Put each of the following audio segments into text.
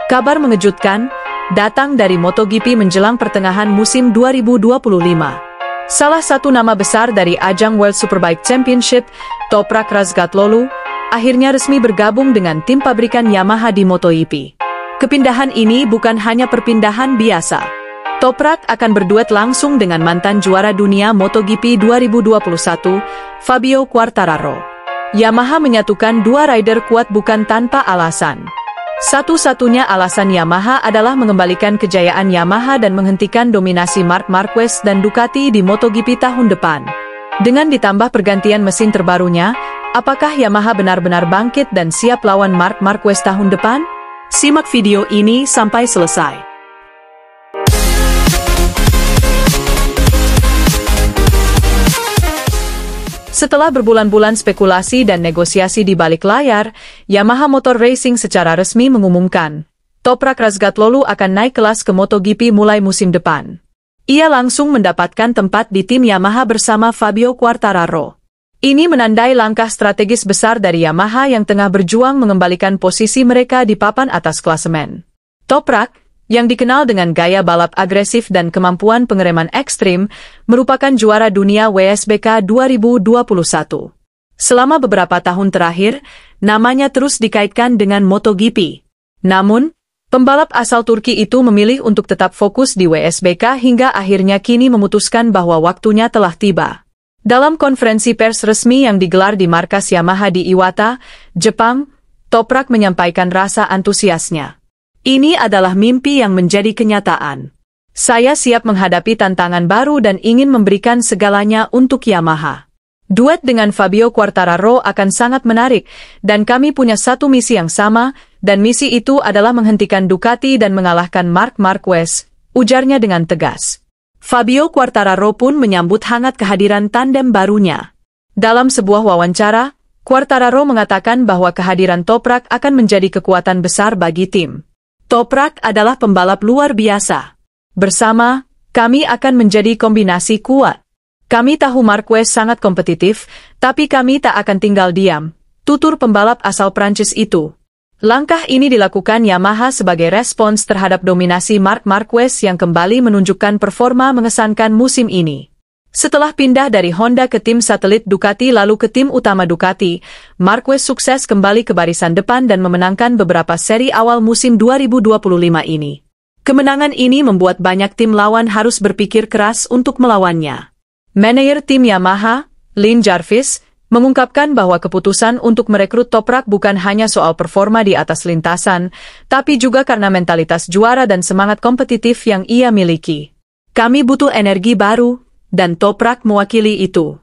Kabar mengejutkan datang dari MotoGP menjelang pertengahan musim 2025. Salah satu nama besar dari ajang World Superbike Championship, Toprak Razgatlıoğlu, akhirnya resmi bergabung dengan tim pabrikan Yamaha di MotoGP. Kepindahan ini bukan hanya perpindahan biasa. Toprak akan berduet langsung dengan mantan juara dunia MotoGP 2021, Fabio Quartararo. Yamaha menyatukan dua rider kuat bukan tanpa alasan. Satu-satunya alasan Yamaha adalah mengembalikan kejayaan Yamaha dan menghentikan dominasi Marc Marquez dan Ducati di MotoGP tahun depan. Dengan ditambah pergantian mesin terbarunya, apakah Yamaha benar-benar bangkit dan siap lawan Marc Marquez tahun depan? Simak video ini sampai selesai. Setelah berbulan-bulan spekulasi dan negosiasi di balik layar, Yamaha Motor Racing secara resmi mengumumkan, Toprak Razgatlıoğlu akan naik kelas ke MotoGP mulai musim depan. Ia langsung mendapatkan tempat di tim Yamaha bersama Fabio Quartararo. Ini menandai langkah strategis besar dari Yamaha yang tengah berjuang mengembalikan posisi mereka di papan atas klasemen. Toprak, yang dikenal dengan gaya balap agresif dan kemampuan pengereman ekstrim, merupakan juara dunia WSBK 2021. Selama beberapa tahun terakhir, namanya terus dikaitkan dengan MotoGP. Namun, pembalap asal Turki itu memilih untuk tetap fokus di WSBK hingga akhirnya kini memutuskan bahwa waktunya telah tiba. Dalam konferensi pers resmi yang digelar di markas Yamaha di Iwata, Jepang, Toprak menyampaikan rasa antusiasnya. Ini adalah mimpi yang menjadi kenyataan. Saya siap menghadapi tantangan baru dan ingin memberikan segalanya untuk Yamaha. Duet dengan Fabio Quartararo akan sangat menarik, dan kami punya satu misi yang sama, dan misi itu adalah menghentikan Ducati dan mengalahkan Marc Marquez, ujarnya dengan tegas. Fabio Quartararo pun menyambut hangat kehadiran tandem barunya. Dalam sebuah wawancara, Quartararo mengatakan bahwa kehadiran Toprak akan menjadi kekuatan besar bagi tim. Toprak adalah pembalap luar biasa. Bersama, kami akan menjadi kombinasi kuat. Kami tahu Marquez sangat kompetitif, tapi kami tak akan tinggal diam, tutur pembalap asal Prancis itu. Langkah ini dilakukan Yamaha sebagai respons terhadap dominasi Marc Marquez yang kembali menunjukkan performa mengesankan musim ini. Setelah pindah dari Honda ke tim satelit Ducati lalu ke tim utama Ducati, Marquez sukses kembali ke barisan depan dan memenangkan beberapa seri awal musim 2025 ini. Kemenangan ini membuat banyak tim lawan harus berpikir keras untuk melawannya. Manajer tim Yamaha, Lin Jarvis, mengungkapkan bahwa keputusan untuk merekrut Toprak bukan hanya soal performa di atas lintasan, tapi juga karena mentalitas juara dan semangat kompetitif yang ia miliki. Kami butuh energi baru, dan Toprak mewakili itu.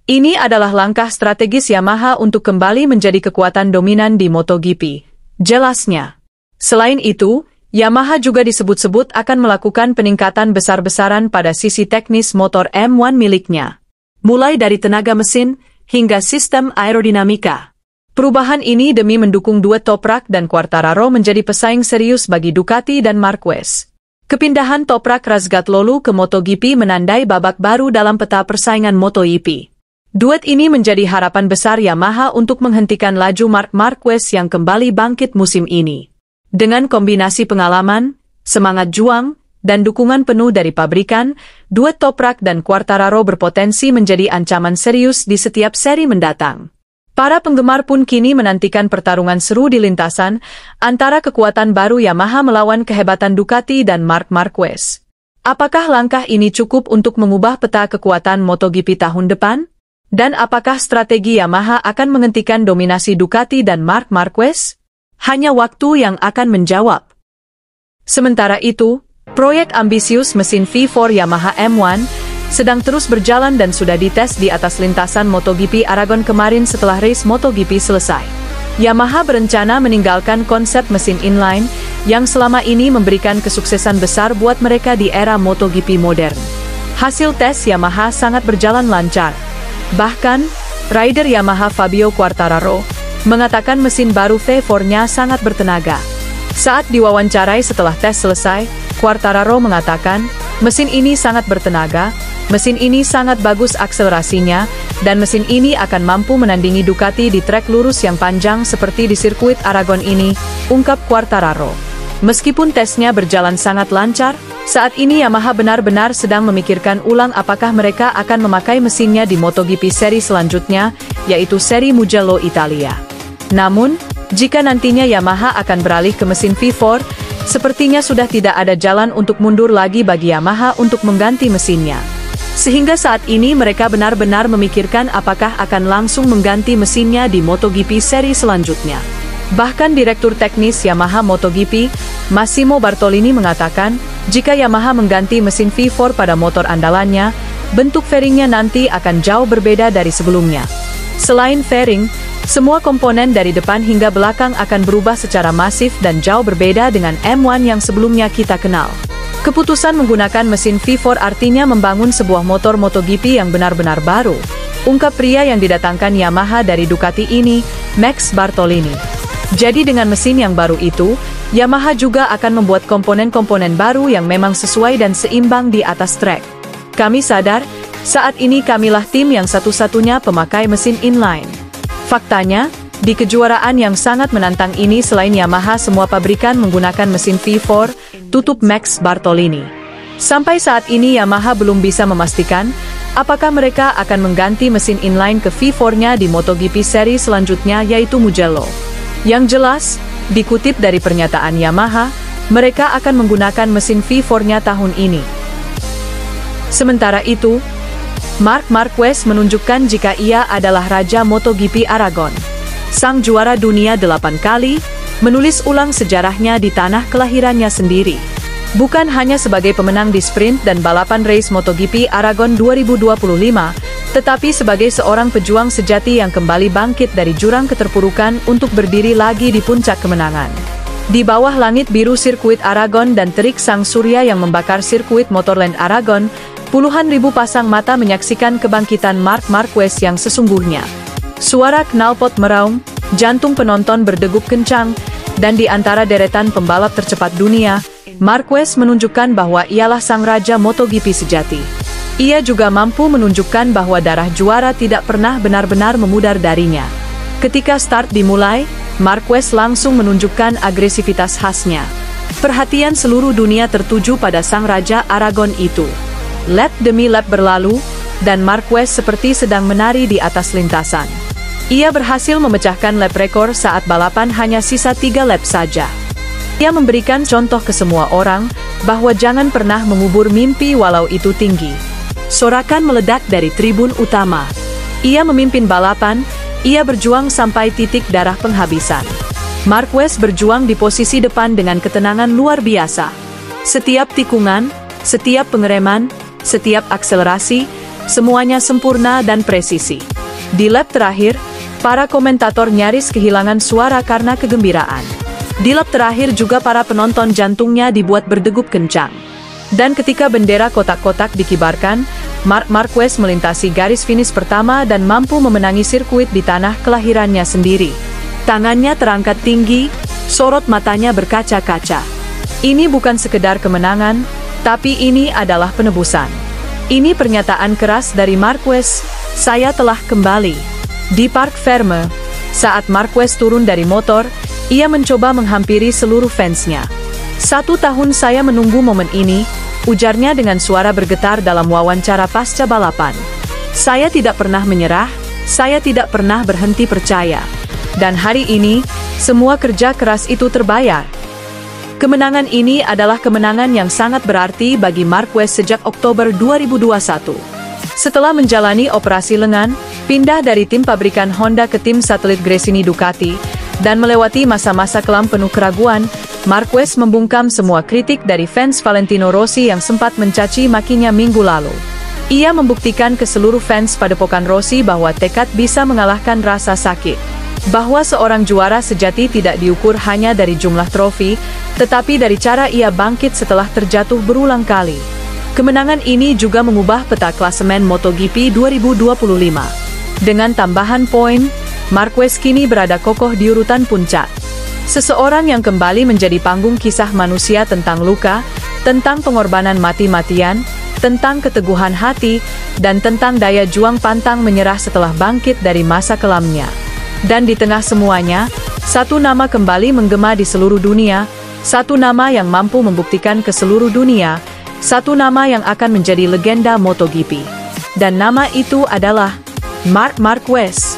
Ini adalah langkah strategis Yamaha untuk kembali menjadi kekuatan dominan di MotoGP, jelasnya. Selain itu, Yamaha juga disebut-sebut akan melakukan peningkatan besar-besaran pada sisi teknis motor M1 miliknya, mulai dari tenaga mesin hingga sistem aerodinamika. Perubahan ini demi mendukung duet Toprak dan Quartararo menjadi pesaing serius bagi Ducati dan Marquez. Kepindahan Toprak Razgatlıoğlu ke MotoGP menandai babak baru dalam peta persaingan MotoGP. Duet ini menjadi harapan besar Yamaha untuk menghentikan laju Marc Marquez yang kembali bangkit musim ini. Dengan kombinasi pengalaman, semangat juang, dan dukungan penuh dari pabrikan, duet Toprak dan Quartararo berpotensi menjadi ancaman serius di setiap seri mendatang. Para penggemar pun kini menantikan pertarungan seru di lintasan antara kekuatan baru Yamaha melawan kehebatan Ducati dan Marc Marquez. Apakah langkah ini cukup untuk mengubah peta kekuatan MotoGP tahun depan? Dan apakah strategi Yamaha akan menghentikan dominasi Ducati dan Marc Marquez? Hanya waktu yang akan menjawab. Sementara itu, proyek ambisius mesin V4 Yamaha M1 sedang terus berjalan dan sudah dites di atas lintasan MotoGP Aragon kemarin setelah race MotoGP selesai. Yamaha berencana meninggalkan konsep mesin inline yang selama ini memberikan kesuksesan besar buat mereka di era MotoGP modern. Hasil tes Yamaha sangat berjalan lancar. Bahkan, rider Yamaha Fabio Quartararo mengatakan mesin baru V4-nya sangat bertenaga. Saat diwawancarai setelah tes selesai, Quartararo mengatakan, mesin ini sangat bertenaga, mesin ini sangat bagus akselerasinya, dan mesin ini akan mampu menandingi Ducati di trek lurus yang panjang seperti di sirkuit Aragon ini, ungkap Quartararo. Meskipun tesnya berjalan sangat lancar, saat ini Yamaha benar-benar sedang memikirkan ulang apakah mereka akan memakai mesinnya di MotoGP seri selanjutnya, yaitu seri Mugello Italia. Namun, jika nantinya Yamaha akan beralih ke mesin V4, sepertinya sudah tidak ada jalan untuk mundur lagi bagi Yamaha untuk mengganti mesinnya. Sehingga saat ini mereka benar-benar memikirkan apakah akan langsung mengganti mesinnya di MotoGP seri selanjutnya. Bahkan Direktur Teknis Yamaha MotoGP, Massimo Bartolini mengatakan, jika Yamaha mengganti mesin V4 pada motor andalannya, bentuk fairingnya nanti akan jauh berbeda dari sebelumnya. Selain fairing, semua komponen dari depan hingga belakang akan berubah secara masif dan jauh berbeda dengan M1 yang sebelumnya kita kenal. Keputusan menggunakan mesin V4 artinya membangun sebuah motor MotoGP yang benar-benar baru, ungkap pria yang didatangkan Yamaha dari Ducati ini, Max Bartolini. Jadi dengan mesin yang baru itu, Yamaha juga akan membuat komponen-komponen baru yang memang sesuai dan seimbang di atas trek. Kami sadar, saat ini kamilah tim yang satu-satunya pemakai mesin inline. Faktanya, di kejuaraan yang sangat menantang ini selain Yamaha semua pabrikan menggunakan mesin V4, tutup Max Bartolini. Sampai saat ini Yamaha belum bisa memastikan, apakah mereka akan mengganti mesin inline ke V4-nya di MotoGP seri selanjutnya yaitu Mugello. Yang jelas, dikutip dari pernyataan Yamaha, mereka akan menggunakan mesin V4-nya tahun ini. Sementara itu, Marc Marquez menunjukkan jika ia adalah Raja MotoGP Aragon. Sang juara dunia 8 kali, menulis ulang sejarahnya di tanah kelahirannya sendiri. Bukan hanya sebagai pemenang di sprint dan balapan race MotoGP Aragon 2025, tetapi sebagai seorang pejuang sejati yang kembali bangkit dari jurang keterpurukan untuk berdiri lagi di puncak kemenangan. Di bawah langit biru sirkuit Aragon dan terik sang surya yang membakar sirkuit Motorland Aragon, puluhan ribu pasang mata menyaksikan kebangkitan Marc Marquez yang sesungguhnya. Suara knalpot meraung, jantung penonton berdegup kencang, dan di antara deretan pembalap tercepat dunia, Marquez menunjukkan bahwa ialah sang raja MotoGP sejati. Ia juga mampu menunjukkan bahwa darah juara tidak pernah benar-benar memudar darinya. Ketika start dimulai, Marquez langsung menunjukkan agresivitas khasnya. Perhatian seluruh dunia tertuju pada sang raja Aragon itu. Lap demi lap berlalu, dan Marquez seperti sedang menari di atas lintasan. Ia berhasil memecahkan lap rekor saat balapan hanya sisa 3 lap saja. Ia memberikan contoh ke semua orang, bahwa jangan pernah mengubur mimpi walau itu tinggi. Sorakan meledak dari tribun utama. Ia memimpin balapan, ia berjuang sampai titik darah penghabisan. Marquez berjuang di posisi depan dengan ketenangan luar biasa. Setiap tikungan, setiap pengereman, setiap akselerasi, semuanya sempurna dan presisi. Di lap terakhir, para komentator nyaris kehilangan suara karena kegembiraan. Di lap terakhir juga para penonton jantungnya dibuat berdegup kencang. Dan ketika bendera kotak-kotak dikibarkan, Marc Marquez melintasi garis finish pertama dan mampu memenangi sirkuit di tanah kelahirannya sendiri. Tangannya terangkat tinggi, sorot matanya berkaca-kaca. Ini bukan sekedar kemenangan, tapi ini adalah penebusan. Ini pernyataan keras dari Marquez, saya telah kembali. Di Parc Ferme, saat Marquez turun dari motor, ia mencoba menghampiri seluruh fansnya. 1 tahun saya menunggu momen ini, ujarnya dengan suara bergetar dalam wawancara pasca balapan. Saya tidak pernah menyerah, saya tidak pernah berhenti percaya. Dan hari ini, semua kerja keras itu terbayar. Kemenangan ini adalah kemenangan yang sangat berarti bagi Marquez sejak Oktober 2021. Setelah menjalani operasi lengan, pindah dari tim pabrikan Honda ke tim satelit Gresini Ducati, dan melewati masa-masa kelam penuh keraguan, Marquez membungkam semua kritik dari fans Valentino Rossi yang sempat mencaci makinya minggu lalu. Ia membuktikan ke seluruh fans padepokan Rossi bahwa tekad bisa mengalahkan rasa sakit. Bahwa seorang juara sejati tidak diukur hanya dari jumlah trofi, tetapi dari cara ia bangkit setelah terjatuh berulang kali. Kemenangan ini juga mengubah peta klasemen MotoGP 2025. Dengan tambahan poin, Marquez kini berada kokoh di urutan puncak. Seseorang yang kembali menjadi panggung kisah manusia tentang luka, tentang pengorbanan mati-matian, tentang keteguhan hati, dan tentang daya juang pantang menyerah setelah bangkit dari masa kelamnya. Dan di tengah semuanya, satu nama kembali menggema di seluruh dunia, Satu nama yang mampu membuktikan ke seluruh dunia, satu nama yang akan menjadi legenda MotoGP. Dan nama itu adalah Marc Marquez.